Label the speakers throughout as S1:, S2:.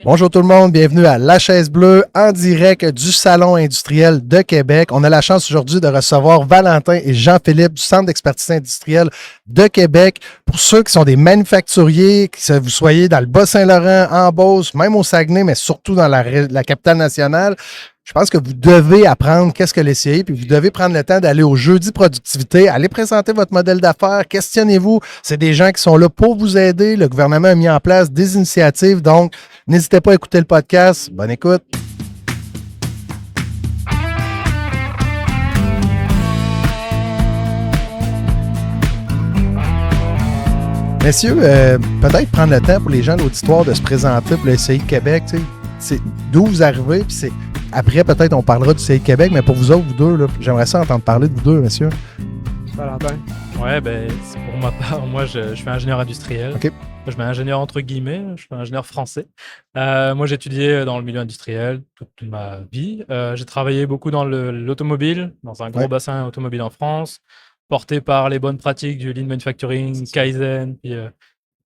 S1: Bonjour tout le monde, bienvenue à La Chaise Bleue en direct du Salon industriel de Québec. On a la chance aujourd'hui de recevoir Valentin et Jean-Philippe du Centre d'expertise industrielle de Québec. Pour ceux qui sont des manufacturiers, que vous soyez dans le Bas-Saint-Laurent, en Beauce, même au Saguenay, mais surtout dans la capitale nationale, je pense que vous devez apprendre qu'est-ce que les CI, puis vous devez prendre le temps d'aller au Jeudi Productivité, aller présenter votre modèle d'affaires, questionnez-vous. C'est des gens qui sont là pour vous aider. Le gouvernement a mis en place des initiatives, donc n'hésitez pas à écouter le podcast. Bonne écoute. Messieurs, peut-être prendre le temps pour les gens de l'auditoire de se présenter pour le CI de Québec. Tu sais, c'est d'où vous arrivez, puis c'est après peut-être on parlera du CI de Québec, mais pour vous autres, vous deux, là, j'aimerais ça entendre parler de vous deux, messieurs.
S2: Valentin.
S3: Ouais, pour ma part, moi je suis ingénieur industriel.
S1: OK.
S3: Je mets ingénieur entre guillemets, je suis ingénieur français. Moi j'ai étudié dans le milieu industriel toute ma vie. J'ai travaillé beaucoup dans l'automobile, dans un gros bassin automobile en France, porté par les bonnes pratiques du Lean Manufacturing, Kaizen.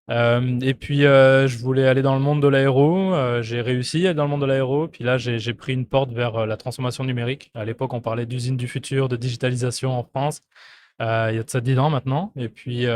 S3: Et puis je voulais aller dans le monde de l'aéro. J'ai réussi à aller dans le monde de l'aéro. Puis là, j'ai pris une porte vers la transformation numérique. À l'époque, on parlait d'usine du futur, de digitalisation en France. Il y a de ça 10 ans maintenant. Et puis,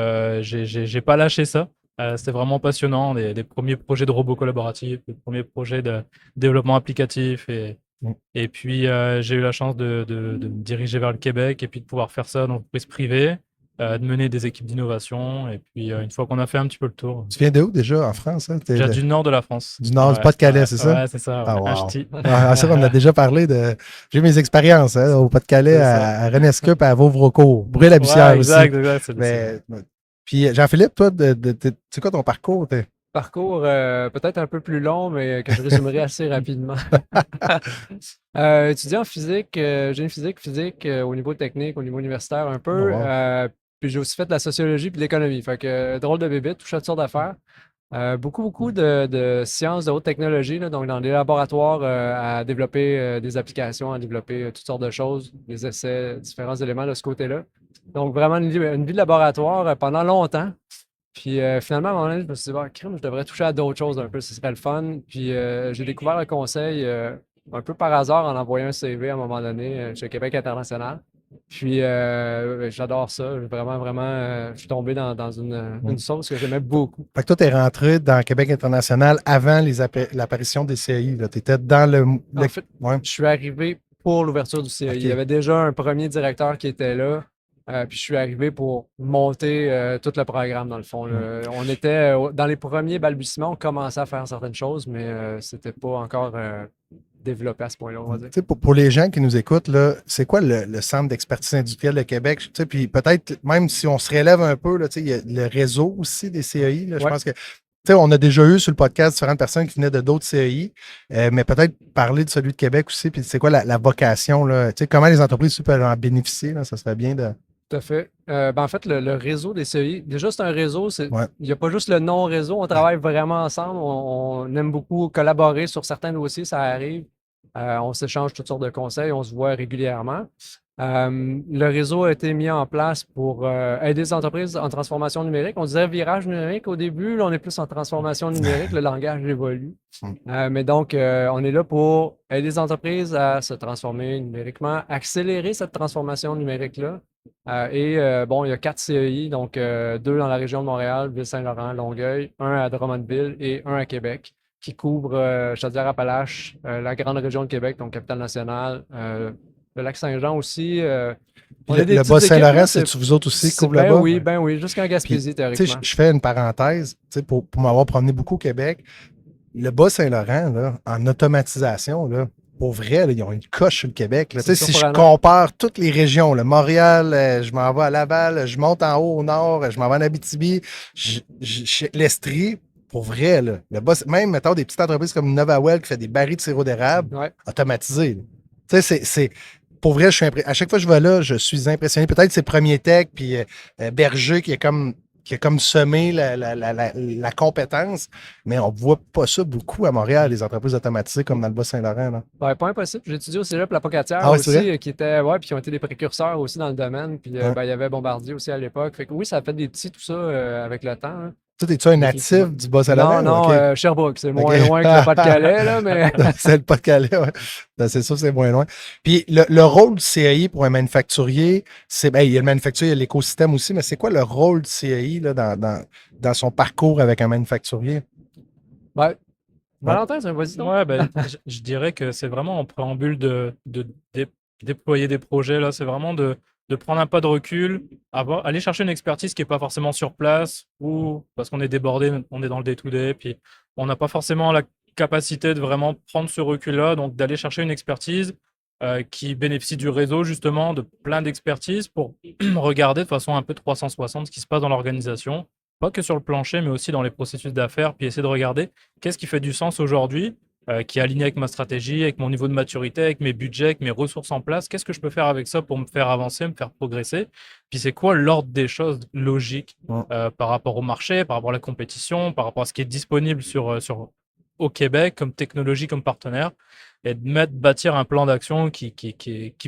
S3: j'ai pas lâché ça. C'était vraiment passionnant. Des premiers projets de robots collaboratifs, des premiers projets de développement applicatif. Et puis, j'ai eu la chance de me diriger vers le Québec et puis de pouvoir faire ça dans l'entreprise privée, de mener des équipes d'innovation. Et puis, une fois qu'on a fait un petit peu le tour.
S1: Tu viens de où déjà en France? Hein?
S3: J'ai du nord de la France.
S1: Du nord, du Pas-de-Calais, c'est ça?
S3: Ouais, c'est ça.
S1: Ah, wow.
S3: Ah,
S1: ça, on a déjà parlé de. J'ai mes expériences au Pas-de-Calais, à Renescup et à Vauvrecourt. Brûle-la-Bussière aussi.
S3: Exact.
S1: Puis Jean-Philippe, toi, c'est quoi ton parcours?
S2: Parcours peut-être un peu plus long, mais que je résumerai assez rapidement. Étudiant en physique, génie physique au niveau technique, au niveau universitaire un peu.
S1: Oh, wow.
S2: Puis j'ai aussi fait de la sociologie puis de l'économie. Fait que drôle de bébé, touche à toutes sortes d'affaires. Beaucoup de sciences de haute technologie, là, donc dans des laboratoires à développer des applications, à développer toutes sortes de choses, des essais, différents éléments de ce côté-là. Donc vraiment une vie de laboratoire pendant longtemps. Puis finalement, à un moment donné, je me suis dit, crime, je devrais toucher à d'autres choses un peu, ce serait le fun. Puis j'ai découvert le conseil un peu par hasard en envoyant un CV à un moment donné chez Québec International. Puis j'adore ça. Vraiment, je suis tombé dans une sauce que j'aimais beaucoup.
S1: Fait que toi, tu es rentré dans Québec International avant l'apparition des CI. Tu étais dans le.
S2: En fait, je suis arrivé pour l'ouverture du CI. Okay. Il y avait déjà un premier directeur qui était là. Puis je suis arrivé pour monter tout le programme, dans le fond. On était dans les premiers balbutiements, on commençait à faire certaines choses, mais c'était pas encore développé à ce point-là, on va dire.
S1: Pour les gens qui nous écoutent, là, c'est quoi le Centre d'expertise industrielle de Québec? Puis peut-être, même si on se relève un peu, là, il y a le réseau aussi des CEI. Là, je pense que on a déjà eu sur le podcast différentes personnes qui venaient de d'autres CEI, mais peut-être parler de celui de Québec aussi, puis c'est quoi la vocation? Là, comment les entreprises peuvent en bénéficier? Là, ça serait bien de...
S2: Tout à fait. En fait, le réseau des CEI, déjà, c'est un réseau. Il n'y a pas juste le non-réseau. On travaille vraiment ensemble. On aime beaucoup collaborer sur certains dossiers. Ça arrive. On s'échange toutes sortes de conseils. On se voit régulièrement. Le réseau a été mis en place pour aider les entreprises en transformation numérique. On disait virage numérique au début. Là, on est plus en transformation numérique. Le langage évolue. Mais donc, on est là pour aider les entreprises à se transformer numériquement, accélérer cette transformation numérique-là. Il y a 4 CEI, donc 2 dans la région de Montréal, Ville-Saint-Laurent, Longueuil, un à Drummondville et un à Québec, qui couvrent Chaudière-Appalaches, la grande région de Québec, donc Capitale-Nationale, le Lac-Saint-Jean aussi.
S1: Le Bas-Saint-Laurent, c'est vous autres aussi qui couvrent là-bas?
S2: Ben oui, jusqu'en Gaspésie, théoriquement.
S1: Je fais une parenthèse, pour m'avoir promené beaucoup au Québec. Le Bas-Saint-Laurent, là, en automatisation, là, pour vrai, là, ils ont une coche sur le Québec. Là. Si je compare toutes les régions, là, Montréal, je m'en vais à Laval, je monte en haut au nord, je m'en vais en Abitibi, l'Estrie, pour vrai, là, même, mettons, des petites entreprises comme Novawell qui fait des barils de sirop d'érable automatisés. Pour vrai, à chaque fois que je vais là, je suis impressionné. Peut-être c'est Premier Tech, puis Berger qui a comme semé la compétence, mais on ne voit pas ça beaucoup à Montréal, les entreprises automatisées comme dans le Bas-Saint-Laurent.
S2: Pas impossible. J'ai étudié au Cégep La Pocatière aussi, qui était, puis qui ont été des précurseurs aussi dans le domaine. Puis il y avait Bombardier aussi à l'époque. Fait que oui, ça a fait des petits, tout ça, avec le temps. Hein.
S1: Toi, es-tu un natif du Bas-Saint-Laurent?
S2: Non, Sherbrooke, c'est moins loin que le Pas-de-Calais, là, mais...
S1: C'est le Pas-de-Calais, ouais. Ben, c'est sûr, c'est moins loin. Puis le rôle du CAI pour un manufacturier, il y a le manufacturier, il y a l'écosystème aussi, mais c'est quoi le rôle du CAI là, dans son parcours avec un manufacturier?
S2: Ouais. Valentin, c'est un vas-y donc.
S3: Ouais, je dirais que c'est vraiment en préambule de déployer des projets, là, c'est vraiment de prendre un pas de recul, aller chercher une expertise qui n'est pas forcément sur place, ou parce qu'on est débordé, on est dans le day-to-day, puis on n'a pas forcément la capacité de vraiment prendre ce recul-là, donc d'aller chercher une expertise qui bénéficie du réseau, justement, de plein d'expertises pour regarder de façon un peu 360 ce qui se passe dans l'organisation, pas que sur le plancher, mais aussi dans les processus d'affaires, puis essayer de regarder qu'est-ce qui fait du sens aujourd'hui, qui est aligné avec ma stratégie, avec mon niveau de maturité, avec mes budgets, avec mes ressources en place. Qu'est-ce que je peux faire avec ça pour me faire avancer, me faire progresser? Puis c'est quoi l'ordre des choses logiques par rapport au marché, par rapport à la compétition, par rapport à ce qui est disponible au Québec comme technologie, comme partenaire, et de bâtir un plan d'action qui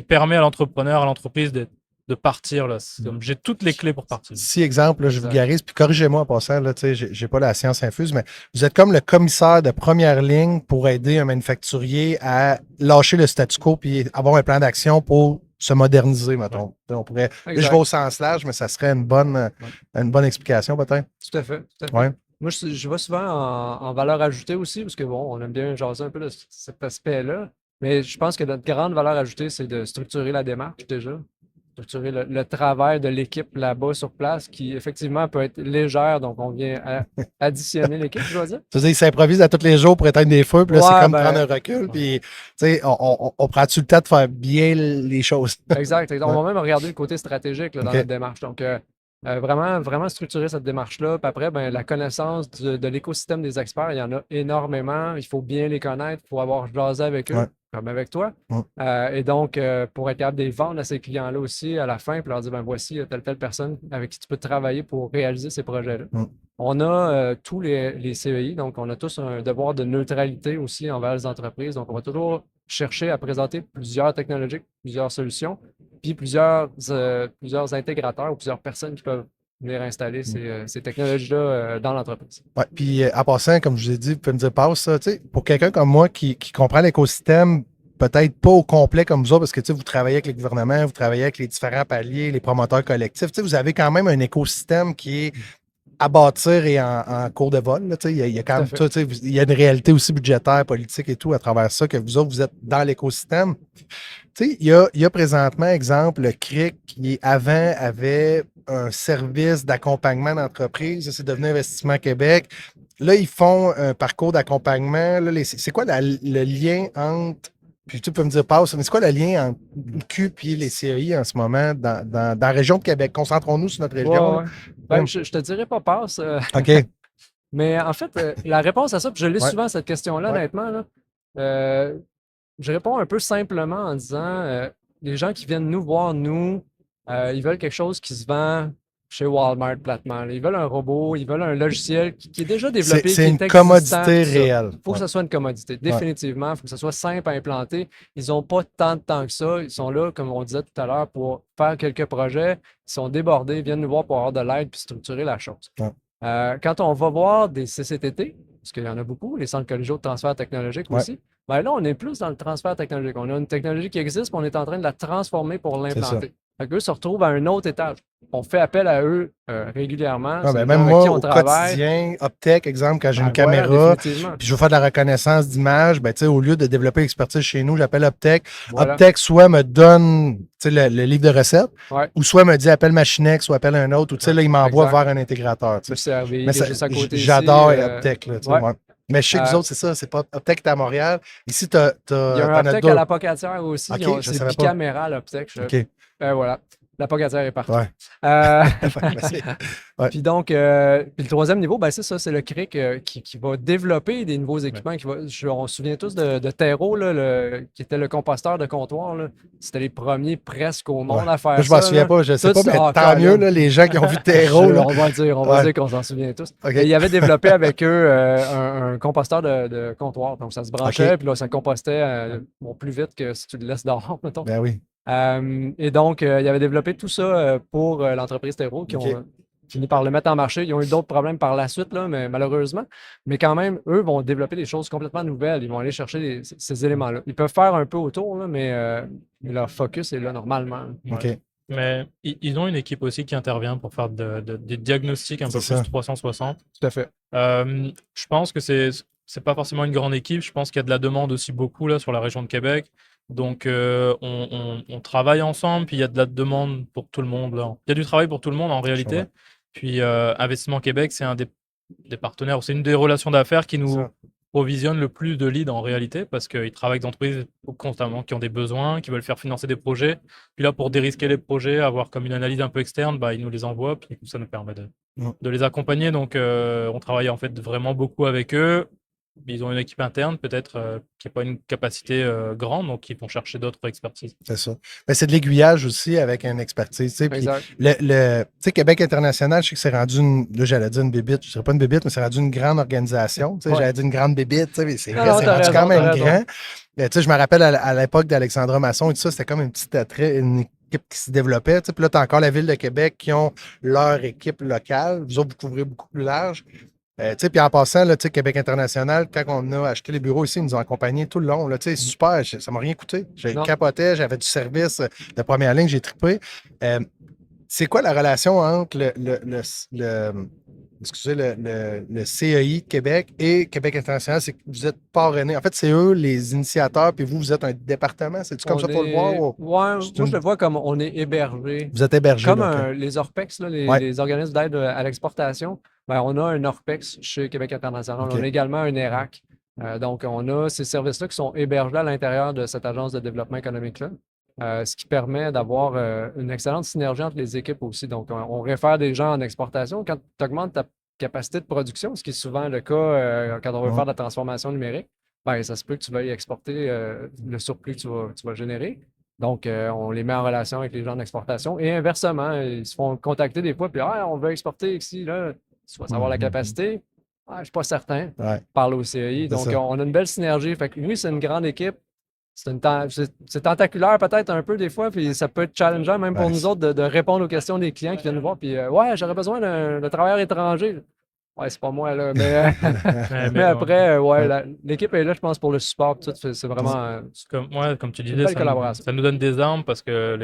S3: permet à l'entrepreneur, à l'entreprise de partir. Là. J'ai toutes les clés pour partir.
S1: Si, exemple, là, je vulgarise, puis corrigez-moi en passant, là, j'ai pas la science infuse, mais vous êtes comme le commissaire de première ligne pour aider un manufacturier à lâcher le statu quo puis avoir un plan d'action pour se moderniser, mettons. On pourrait, là, je vais au sens large, mais ça serait une bonne explication, peut-être.
S2: Tout à fait.
S1: Ouais.
S2: Moi, je vais souvent en valeur ajoutée aussi, parce que bon, on aime bien jaser un peu de cet aspect-là. Mais je pense que notre grande valeur ajoutée, c'est de structurer la démarche déjà. Structurer le travail de l'équipe là-bas sur place, qui effectivement peut être légère, donc on vient additionner l'équipe, je dois dire.
S1: Tu veux dire, ils s'improvisent à tous les jours pour éteindre des feux, puis là, c'est comme prendre un recul, puis on prend-tu le temps de faire bien les choses?
S2: Exact. On va même regarder le côté stratégique là, dans notre démarche. Donc, vraiment structurer cette démarche-là. Puis après, la connaissance de l'écosystème des experts, il y en a énormément. Il faut bien les connaître, il faut avoir jasé avec eux, comme avec toi. Et donc, pour être capable de les vendre à ces clients-là aussi à la fin, puis leur dire, voici telle personne avec qui tu peux travailler pour réaliser ces projets-là. On a tous les CEI, donc on a tous un devoir de neutralité aussi envers les entreprises. Donc, on va toujours chercher à présenter plusieurs technologies, plusieurs solutions, puis plusieurs intégrateurs ou plusieurs personnes qui peuvent venir installer ces technologies-là dans l'entreprise.
S1: Ouais, puis en passant, comme je vous ai dit, vous pouvez me dire, passe ça, pour quelqu'un comme moi qui comprend l'écosystème, peut-être pas au complet comme vous autres, parce que vous travaillez avec les gouvernements, vous travaillez avec les différents paliers, les promoteurs collectifs, vous avez quand même un écosystème qui est à bâtir et en cours de vol. Là, il y a quand même tout, il y a une réalité aussi budgétaire, politique et tout à travers ça, que vous autres, vous êtes dans l'écosystème. Il y a présentement, exemple, le CRIC qui avant avait un service d'accompagnement d'entreprise, c'est devenu Investissement Québec. Là, ils font un parcours d'accompagnement. C'est quoi le lien entre, puis tu peux me dire, passe, mais c'est quoi le lien entre le Q et les CEI en ce moment dans la région de Québec? Concentrons-nous sur notre région.
S2: Je te dirais pas passe.
S1: OK.
S2: Mais en fait, la réponse à ça, puis je lis souvent cette question-là, honnêtement, là, je réponds un peu simplement en disant les gens qui viennent nous voir, ils veulent quelque chose qui se vend chez Walmart platement. Ils veulent un robot, ils veulent un logiciel qui est déjà développé.
S1: C'est une commodité réelle.
S2: Il faut que ça soit une commodité, définitivement. Il faut que ça soit simple à implanter. Ils n'ont pas tant de temps que ça. Ils sont là, comme on disait tout à l'heure, pour faire quelques projets. Ils sont débordés, ils viennent nous voir pour avoir de l'aide puis structurer la chose. Quand on va voir des CCTT, parce qu'il y en a beaucoup, les centres collégiaux de transfert technologique aussi, là, on est plus dans le transfert technologique. On a une technologie qui existe, puis on est en train de la transformer pour l'implanter. Eux se retrouvent à un autre étage. On fait appel à eux régulièrement.
S1: Même moi, au quotidien, Optech, exemple, quand j'ai une caméra, puis je veux faire de la reconnaissance d'image, au lieu de développer l'expertise chez nous, j'appelle Optech. Optech soit me donne le livre de recettes, ou soit me dit appelle Machinex ou appelle un autre, ou là, il m'envoie vers un intégrateur. J'adore Optech. Mais je sais que vous autres, c'est ça, c'est pas Optech est à Montréal. Ici, il y
S2: a un Optech à la Pocatière aussi. C'est bicaméral Optech. Voilà. La Pocatière est partout. Puis donc, le troisième niveau, c'est ça, c'est le CRIC qui va développer des nouveaux équipements. On se souvient tous de Terreau, qui était le composteur de comptoir. C'était les premiers presque au monde à faire ça.
S1: Je m'en souviens pas, je sais pas, mais tant mieux, les gens qui ont vu Terreau.
S2: On va dire qu'on s'en souvient tous. Ils avaient développé avec eux un composteur de comptoir. Donc, ça se branchait, puis là, ça compostait plus vite que si tu le laisses dehors, mettons.
S1: Ben oui.
S2: Et donc, il avait développé tout ça pour l'entreprise Terreau qui ont fini par le mettre en marché. Ils ont eu d'autres problèmes par la suite, là, mais malheureusement. Mais quand même, eux vont développer des choses complètement nouvelles. Ils vont aller chercher ces éléments-là. Ils peuvent faire un peu autour, là, mais leur focus est là normalement.
S1: OK.
S3: Mais ils ont une équipe aussi qui intervient pour faire des diagnostics un peu plus 360.
S2: Tout à fait.
S3: Je pense que c'est pas forcément une grande équipe. Je pense qu'il y a de la demande aussi beaucoup là sur la région de Québec. Donc on travaille ensemble, puis il y a de la demande pour tout le monde là. Il y a du travail pour tout le monde en réalité. Puis Investissement Québec, c'est un des partenaires, c'est une des relations d'affaires qui nous provisionne le plus de leads en réalité, parce qu'ils travaillent avec des entreprises constamment qui ont des besoins, qui veulent faire financer des projets. Puis là, pour dérisquer les projets, avoir comme une analyse un peu externe, ils nous les envoient, puis ça nous permet de les accompagner. Donc on travaille en fait vraiment beaucoup avec eux. Ils ont une équipe interne, peut-être, qui n'a pas une capacité grande, donc ils vont chercher d'autres expertises.
S1: C'est ça. Mais c'est de l'aiguillage aussi avec une expertise. Puis Québec International, je sais que c'est rendu là, j'allais dire une bébite, je ne dirais pas une bébite, mais c'est rendu une grande organisation. J'allais dire une grande bébite, mais c'est vrai, c'est rendu quand même grand. Je me rappelle à l'époque d'Alexandra Masson et tout ça, c'était comme une équipe qui se développait. Puis là, tu as encore la Ville de Québec qui ont leur équipe locale. Vous autres, vous couvrez beaucoup plus large. Puis en passant, là, Québec International, quand on a acheté les bureaux ici, ils nous ont accompagnés tout le long. Là, super, ça ne m'a rien coûté. J'ai capoté, j'avais du service de première ligne, j'ai trippé. C'est quoi la relation entre le CEI de Québec et Québec International? C'est que vous êtes parrainés. En fait, c'est eux les initiateurs, puis vous êtes un département. C'est-tu comme ça pour le voir?
S2: Oui, moi, je le vois comme on est hébergé.
S1: Vous êtes hébergé.
S2: Comme les ORPEX, là, les organismes d'aide à l'exportation. On a un ORPEX chez Québec International. On a également un ERAC. Donc, on a ces services-là qui sont hébergés à l'intérieur de cette agence de développement économique-là, ce qui permet d'avoir une excellente synergie entre les équipes aussi. Donc, on réfère des gens en exportation. Quand tu augmentes ta capacité de production, ce qui est souvent le cas quand on veut faire de la transformation numérique, ça se peut que tu veuilles exporter le surplus que tu vas générer. Donc, on les met en relation avec les gens d'exportation. Et inversement, ils se font contacter des fois, puis on veut exporter ici, là. Tu vas savoir la capacité. Je ne suis pas certain. Parle au CEI. Donc, on a une belle synergie. Fait que oui, c'est une grande équipe. C'est tentaculaire peut-être un peu des fois, puis ça peut être challengeant même pour nous autres de répondre aux questions des clients qui viennent nous voir. Puis, j'aurais besoin d'un travailleur étranger. C'est pas moi, là. Mais après, l'équipe est là, je pense, pour le support. Tout, c'est vraiment.
S3: Comme tu disais, ça nous donne des armes parce que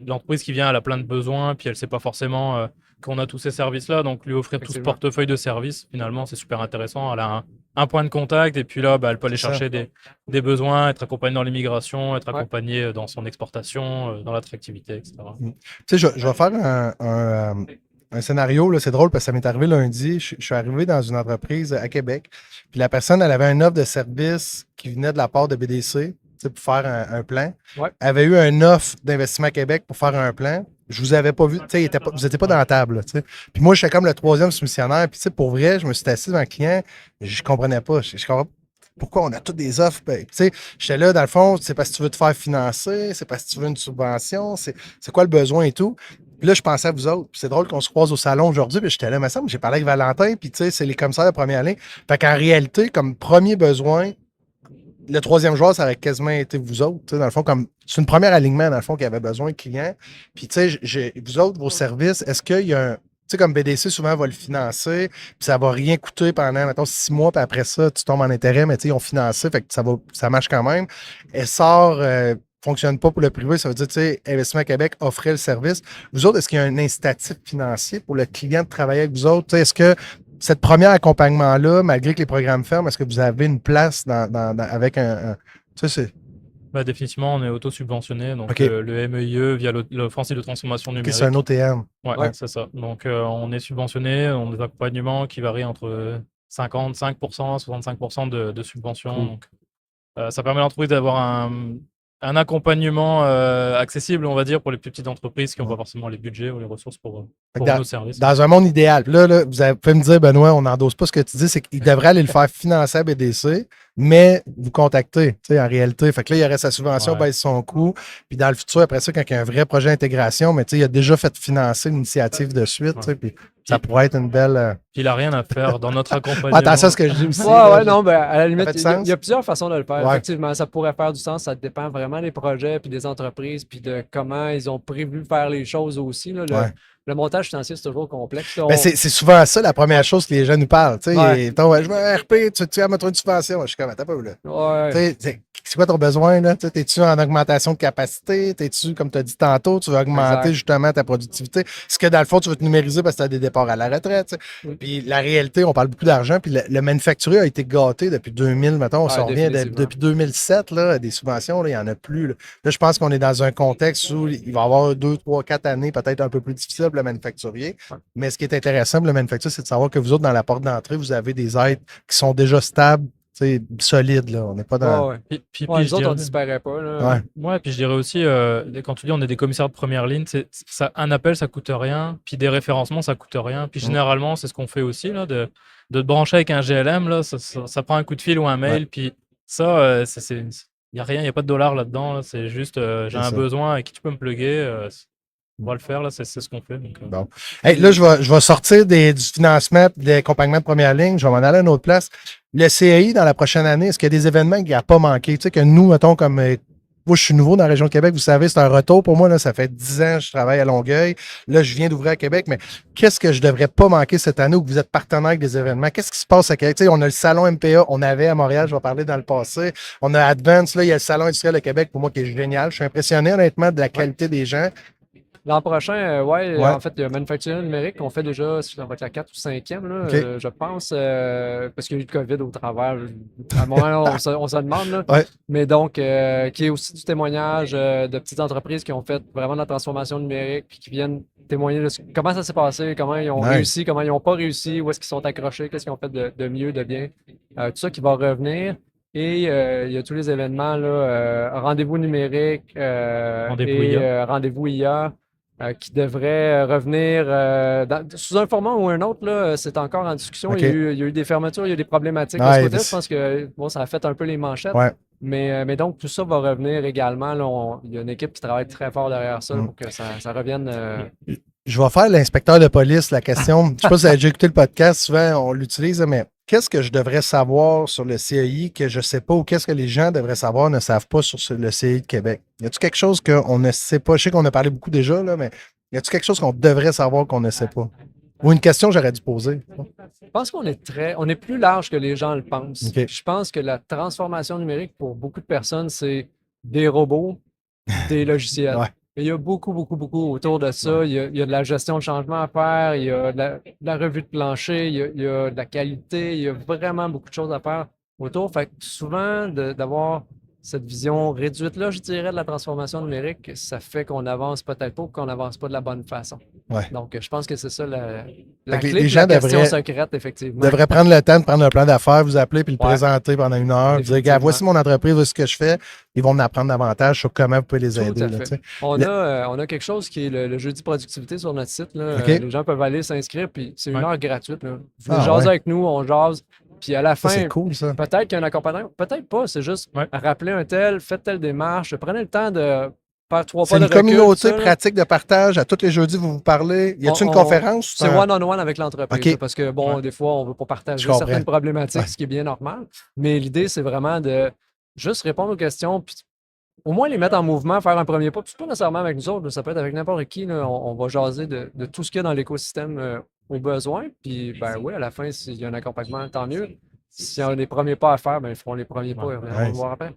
S3: l'entreprise qui vient, elle a plein de besoins, puis elle ne sait pas forcément qu'on a tous ces services-là. Donc, lui offrir tout ce portefeuille de services, finalement, c'est super intéressant. Elle a un point de contact, et puis là, elle peut aller chercher des besoins, être accompagnée dans l'immigration, être accompagnée dans son exportation, dans l'attractivité, etc.
S1: Je vais faire un scénario, là, c'est drôle parce que ça m'est arrivé lundi. Je suis arrivé dans une entreprise à Québec, puis la personne, elle avait une offre de service qui venait de la part de BDC pour faire un plan. Elle avait eu une offre d'Investissement Québec pour faire un plan. Je vous avais pas vu, vous n'étiez pas dans la table. Puis moi, j'étais comme le troisième soumissionnaire. Puis pour vrai, je me suis assis devant le client, je comprenais pas. Je comprends pourquoi on a toutes des offres. J'étais là, dans le fond, c'est parce que tu veux te faire financer, c'est parce que tu veux une subvention, c'est quoi le besoin et tout. Puis là, je pensais à vous autres. Puis c'est drôle qu'on se croise au salon aujourd'hui. Puis j'étais là, mais ça, j'ai parlé avec Valentin. Puis c'est les commissaires de première ligne. Fait qu'en réalité, comme premier besoin, le troisième joueur, ça aurait quasiment été vous autres. Dans le fond, comme c'est une première alignement, dans le fond, qui avait besoin de clients. Puis vous autres, vos services, est-ce qu'il y a un. Tu sais, comme BDC, souvent, va le financer, puis ça va rien coûter pendant, mettons, 6 mois, puis après ça, tu tombes en intérêt, mais ils ont financé, fait que ça marche quand même. Essor fonctionne pas pour le privé, ça veut dire, Investissement Québec offrait le service. Vous autres, est-ce qu'il y a un incitatif financier pour le client de travailler avec vous autres? Est-ce que cette première accompagnement-là, malgré que les programmes ferment, est-ce que vous avez une place avec un
S3: définitivement, on est auto-subventionné. Donc, le MEIE via l'offensive de transformation numérique.
S1: C'est un OTM.
S3: Ouais, c'est ça. Donc, on est subventionné. On a des accompagnements qui varient entre 55% et 65% de subvention. Donc, ça permet à l'entreprise d'avoir un accompagnement accessible, on va dire, pour les plus petites entreprises qui n'ont pas forcément les budgets ou les ressources pour nos services.
S1: Dans un monde idéal, là, vous pouvez me dire, Benoît, on n'endosse pas ce que tu dis, c'est qu'il devrait aller le faire financer à BDC, mais vous contactez, en réalité. Fait que là, il y aurait sa subvention, baisse son coût. Puis dans le futur, après ça, quand il y a un vrai projet d'intégration, mais il a déjà fait financer l'initiative de suite, puis ça pourrait être une belle.
S3: puis il n'a rien à faire dans notre accompagnement.
S1: Attention à ce que je dis aussi.
S2: Non, ben, à la limite, il y a plusieurs façons de le faire.
S1: Ouais.
S2: Effectivement, ça pourrait faire du sens. Ça dépend vraiment des projets, puis des entreprises, puis de comment ils ont prévu faire les choses aussi. Là. Le montage financier, c'est toujours complexe.
S1: Ben c'est souvent ça, la première chose que les gens nous parlent. Je veux un RP, tu vas mettre une subvention. Je suis comme, attends pas, là. C'est quoi ton besoin, là? T'es-tu en augmentation de capacité? T'es-tu, comme tu as dit tantôt, tu veux augmenter justement ta productivité? Est-ce que dans le fond, tu veux te numériser parce que tu as des départs à la retraite? Puis la réalité, on parle beaucoup d'argent, puis le manufacturier a été gâté depuis 2000, mettons, on s'en revient depuis 2007, là, des subventions, là, il n'y en a plus. Là, je pense qu'on est dans un contexte où il va y avoir 2, 3, 4 années peut-être un peu plus difficiles pour le manufacturier. Mais ce qui est intéressant pour le manufacturier, c'est de savoir que vous autres, dans la porte d'entrée, vous avez des aides qui sont déjà stables, solide, là. On n'est pas dans.
S2: Puis les autres, on ne disparaît pas. Là.
S3: Puis je dirais aussi, quand tu dis on est des commissaires de première ligne, un appel, ça coûte rien. Puis des référencements, ça coûte rien. Puis généralement, c'est ce qu'on fait aussi, là, de te brancher avec un GLM, là, ça prend un coup de fil ou un mail. Puis ça, il n'y a rien, il n'y a pas de dollars là-dedans. Là. C'est juste, j'ai un besoin et qui tu peux me plugger. On va le faire, là, c'est ce qu'on fait. Donc,
S1: bon. Hey, là, je vais sortir du financement et des accompagnements de première ligne. Je vais m'en aller à une autre place. Le CAI, dans la prochaine année, est-ce qu'il y a des événements qu'il n'y a pas manqué? Tu sais, que nous, mettons, comme moi, je suis nouveau dans la région de Québec, vous savez, c'est un retour pour moi. Là, ça fait 10 ans que je travaille à Longueuil. Là, je viens d'ouvrir à Québec, mais qu'est-ce que je ne devrais pas manquer cette année où vous êtes partenaire avec des événements? Qu'est-ce qui se passe à Québec? Tu sais, on a le salon MPA, on avait à Montréal, je vais parler dans le passé. On a Advance, là, il y a le salon industriel de Québec, pour moi, qui est génial. Je suis impressionné, honnêtement, de la qualité des gens.
S2: L'an prochain, en fait, il y a Manufacturier numérique qu'on fait déjà, ça va être la 4 ou 5e, là, je pense, parce qu'il y a eu le COVID au travers. À un moment, on se demande. Là. Mais donc, qui est aussi du témoignage de petites entreprises qui ont fait vraiment de la transformation numérique puis qui viennent témoigner de comment ça s'est passé, comment ils ont réussi, comment ils n'ont pas réussi, où est-ce qu'ils sont accrochés, qu'est-ce qu'ils ont fait de mieux, de bien. Tout ça qui va revenir. Et il y a tous les événements, là, rendez-vous numérique rendez-vous IA. Qui devrait revenir sous un format ou un autre, là, c'est encore en discussion. Il y a eu des fermetures, il y a eu des problématiques. De ce côté, je pense que ça a fait un peu les manchettes. Mais donc, tout ça va revenir également. Là, il y a une équipe qui travaille très fort derrière ça pour que ça revienne.
S1: Je vais faire l'inspecteur de police la question. Je ne sais pas si vous avez déjà écouté le podcast, souvent on l'utilise, mais qu'est-ce que je devrais savoir sur le CAI que je ne sais pas ou qu'est-ce que les gens devraient savoir, ne savent pas sur le CAI de Québec? Y a-t-il quelque chose qu'on ne sait pas? Je sais qu'on a parlé beaucoup déjà, là, mais y a-t-il quelque chose qu'on devrait savoir qu'on ne sait pas? Ou une question que j'aurais dû poser?
S2: Je pense qu'on est plus large que les gens le pensent. Je pense que la transformation numérique pour beaucoup de personnes, c'est des robots, des logiciels. Il y a beaucoup autour de ça. Il y a de la gestion de changement à faire, il y a de la revue de plancher, il y a de la qualité, il y a vraiment beaucoup de choses à faire autour. Fait que souvent, d'avoir cette vision réduite-là, je dirais, de la transformation numérique, ça fait qu'on avance peut-être pas ou qu'on n'avance pas de la bonne façon. Donc, je pense que c'est ça la clé,
S1: les gens
S2: la question secrète, effectivement.
S1: Devraient prendre le temps de prendre un plan d'affaires, vous appeler puis le présenter pendant 1 heure, dire, gars, voici mon entreprise, voici ce que je fais. Ils vont en apprendre davantage sur comment vous pouvez les aider. Là,
S2: on a quelque chose qui est le jeudi productivité sur notre site. Là. Les gens peuvent aller s'inscrire, puis c'est 1 heure gratuite. Là. Vous venez jaser avec nous, on jase. Puis à la fin,
S1: c'est cool, ça.
S2: Peut-être qu'il y a un accompagnateur, peut-être pas, c'est juste rappeler un tel, faites telle démarche, prenez le temps de faire 3 pas de recul.
S1: C'est une communauté pratique de partage. À tous les jeudis, vous parlez. Y a-t-il une conférence?
S2: C'est one-on-one avec l'entreprise. Parce que, des fois, on ne veut pas partager certaines problématiques, ce qui est bien normal. Mais l'idée, c'est vraiment de juste répondre aux questions, puis au moins les mettre en mouvement, faire un premier pas. Puis c'est pas nécessairement avec nous autres, ça peut être avec n'importe qui. Là, on va jaser de tout ce qu'il y a dans l'écosystème aux besoins. Puis, à la fin, s'il y a un accompagnement, tant mieux. S'il y a des premiers pas à faire, ils feront les premiers pas et on va voir après.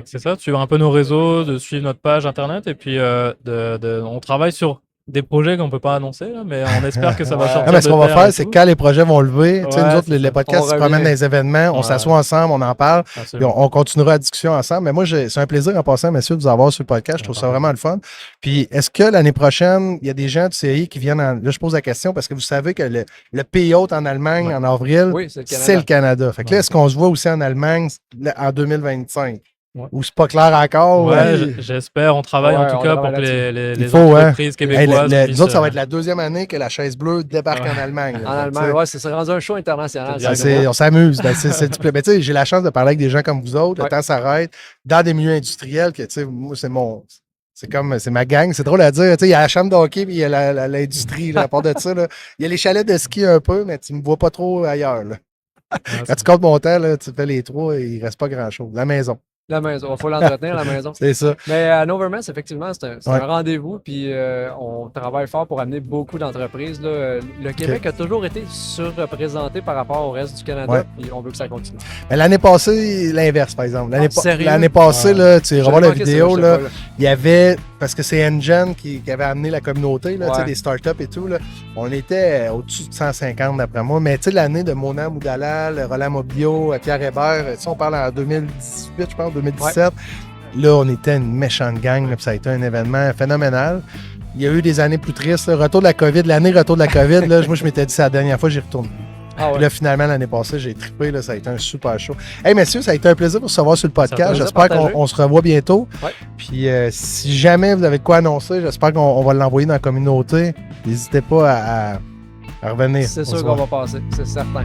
S3: C'est ça, de suivre un peu nos réseaux, de suivre notre page Internet et puis on travaille sur des projets qu'on ne peut pas annoncer, là, mais on espère que ça va sortir.
S1: Ce qu'on va faire, c'est que quand les projets vont lever, nous autres, les podcasts se promènent dans les événements, on s'assoit ensemble, on en parle, puis on continuera la discussion ensemble. Mais moi, c'est un plaisir en passant, messieurs, de vous avoir sur le podcast. Je trouve ça vraiment le fun. Puis, est-ce que l'année prochaine, il y a des gens du CAI qui viennent Là, je pose la question parce que vous savez que le pays hôte en Allemagne en avril, c'est le Canada. Fait que là, est-ce qu'on se voit aussi en Allemagne en 2025? Ou c'est pas clair encore?
S3: J'espère. On travaille en tout cas pour que les entreprises québécoises.
S1: Nous autres, ça va être la 2e année que la chaise bleue débarque en Allemagne.
S2: En Allemagne, c'est rendu un show international.
S1: On s'amuse. C'est du plaisir. Mais j'ai la chance de parler avec des gens comme vous autres. Le temps s'arrête. Dans des milieux industriels, que moi, c'est mon C'est ma gang. C'est drôle à dire. Il y a la chambre de hockey, puis il y a l'industrie. À part de ça, là. Il y a les chalets de ski un peu, mais tu me vois pas trop ailleurs. Là. Quand tu comptes mon temps, là, tu fais les 3, il reste pas grand-chose. La maison.
S2: La maison, il faut l'entretenir, la maison.
S1: C'est ça.
S2: Mais à Novermans, effectivement, c'est un rendez-vous, puis on travaille fort pour amener beaucoup d'entreprises. Le Québec a toujours été surreprésenté par rapport au reste du Canada, puis on veut que ça continue.
S1: Mais l'année passée, l'inverse, par exemple. L'année passée, là, tu revois la vidéo, là, il y avait, parce que c'est Engen qui avait amené la communauté, là, des startups et tout, là, on était au-dessus de 150 d'après moi, mais l'année de Mona Moudalal, Roland Mobilio, Pierre Hébert, on parle en 2018, je pense, 2017. Là, on était une méchante gang, là, ça a été un événement phénoménal. Il y a eu des années plus tristes. Là, retour de la COVID, retour de la COVID, là, moi, je m'étais dit, c'est la dernière fois, j'y retourne. Puis là, finalement, l'année passée, j'ai trippé. Là, ça a été un super show. Hey, messieurs, ça a été un plaisir de vous recevoir sur le podcast. J'espère qu'on se revoit bientôt. Ouais. Puis, si jamais vous avez de quoi annoncer, j'espère qu'on va l'envoyer dans la communauté. N'hésitez pas à revenir.
S2: C'est sûr qu'on va passer, c'est certain.